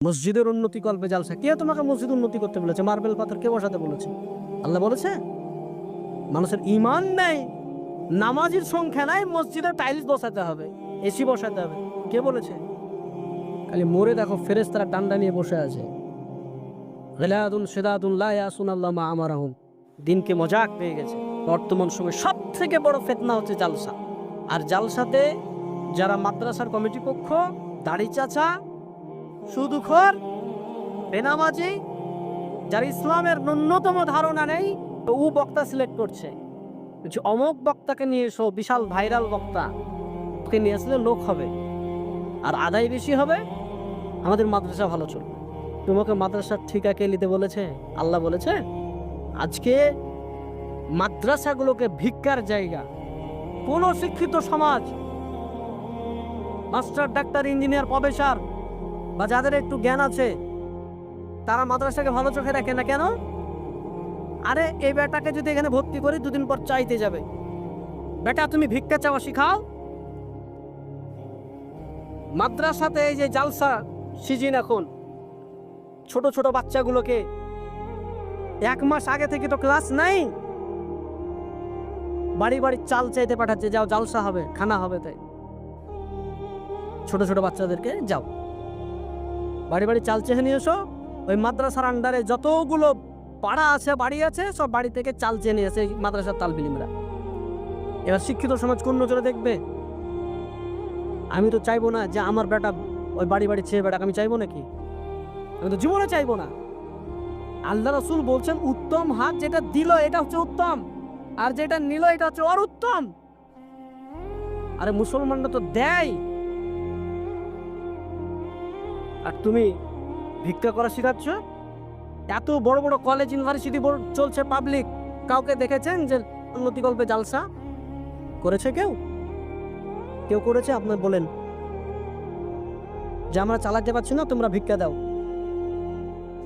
মসজিদের উন্নতি কল্পে জালসা। কে তোমাকে মসজিদ উন্নতি করতে বলেছে? মার্বেল পাথর কে বসাতে বলেছে? আল্লাহ বলেছে? মানুষের ইমান নেই, নামাজের সংখ্যা নাই, মসজিদে টাইলস বসাতে হবে, এসি বসাতে হবে, কে বলেছে? খালি মরে দেখো ফেরেশতারা ডান্ডা নিয়ে বসে আছে। গিলাদুন শিদাদুন লা ইয়াসুনাল্লাহ মা আমারাহুম। দিনকে মজাক পেয়ে গেছে। বর্তমান সময়ে সব থেকে বড় ফিতনা হচ্ছে জালসা। আর জালসাতে যারা মাদ্রাসার কমিটি পক্ষ, দাড়ি চাচা, সুদখোর, বেনামাজি, যার ইসলামের ন্যূনতম ধারণা নেই, ও বক্তা সিলেক্ট করছে যে অমুক বক্তাকে নিয়ে এসো, বিশাল ভাইরাল বক্তা, ওকে নিয়ে আসলে লোক হবে আর আদায় বেশি হবে, আমাদের মাদ্রাসা ভালো চলবে। তোমাকে মাদ্রাসার ঠিকা কে নিতে বলেছে? আল্লাহ বলেছে? আজকে মাদ্রাসাগুলোকে ভিক্ষার জায়গা। কোন শিক্ষিত সমাজ, মাস্টার, ডাক্তার, ইঞ্জিনিয়ার, প্রফেসর বা যাদের একটু জ্ঞান আছে, তারা মাদ্রাসাকে ভালো চোখে দেখে না কেন? আরে এই বেটাকে যদি এখানে ভর্তি করি, দুদিন পর চাইতে যাবে। বেটা তুমি ভিক্ষা চাওয়া শিখাও। মাদ্রাসাতে এই যে জালসা সিজন, এখন ছোট ছোট বাচ্চাগুলোকে 1 মাস আগে থেকে তো ক্লাস নাই, বাড়ি বাড়ি চাল চাইতে পাঠাচ্ছে, যাও জালসা হবে, খানা হবে। তাই ছোট ছোট বাচ্চাদেরকে যাও বাড়ি বাড়ি চাল চেয়ে নিয়ে এসো। ওই মাদ্রাসার আন্ডারে যতগুলো পাড়া আছে, বাড়ি আছে, সব বাড়ি থেকে চাল চেয়ে নিয়ে আসে মাদ্রাসার তালবিলিমরা। এবার শিক্ষিত সমাজ কোন নজরে দেখবে? আমি তো চাইবো না যে আমার বেটা ওই বাড়ি বাড়ি চেয়ে বেটাকে আমি চাইবো নাকি? আমি তো জীবনে চাইবো না। আল্লাহ রাসূল বলছেন, উত্তম হাত যেটা দিল এটা হচ্ছে উত্তম, আর যেটা নিল এটা হচ্ছে অরুত্তম। আরে মুসলমানরা তো দেয়, আর তুমি ভিক্ষা করা শিখাচ্ছ। এত বড় বড় কলেজ, ইউনিভার্সিটি চলছে পাবলিক, কাউকে দেখেছেন যে উন্নতি কল্পে জালসা করেছে? কেউ কেউ করেছে? আপনার বলেন যে আমরা চালাতে পারছি না, তোমরা ভিক্ষা দাও,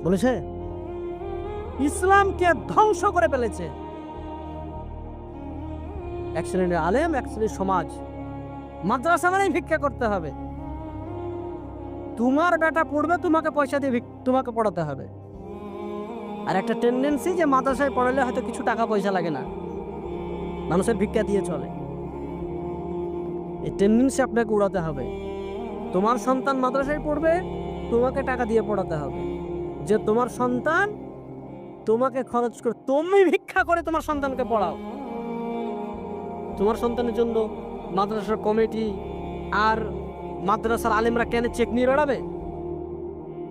বলেছে? ইসলামকে ধ্বংস করে ফেলেছে এক শ্রেণীর আলেম, এক শ্রেণীর সমাজ। মাদ্রাসা মানে ভিক্ষা করতে হবে। তোমার বেটা পড়বে, তোমাকে পয়সা দিয়ে তোমাকে পড়াতে হবে। আর একটা টেন্ডেন্সি যে মাদ্রাসায় পড়ালে হয়তো কিছু টাকা পয়সা লাগে না, মানুষের ভিক্ষা দিয়ে চলে। এই টেন্ডেন্সি আপনাকে উড়াতে হবে। তোমার সন্তান মাদ্রাসায় পড়বে, তোমাকে টাকা দিয়ে পড়াতে হবে। যে তোমার সন্তান তোমাকে খরচ করে, তুমি ভিক্ষা করে তোমার সন্তানকে পড়াও। তোমার সন্তানের জন্য মাদ্রাসার কমিটি আর মাদ্রাসার আলেমরা কেন চেক নিয়ে বেড়াবে?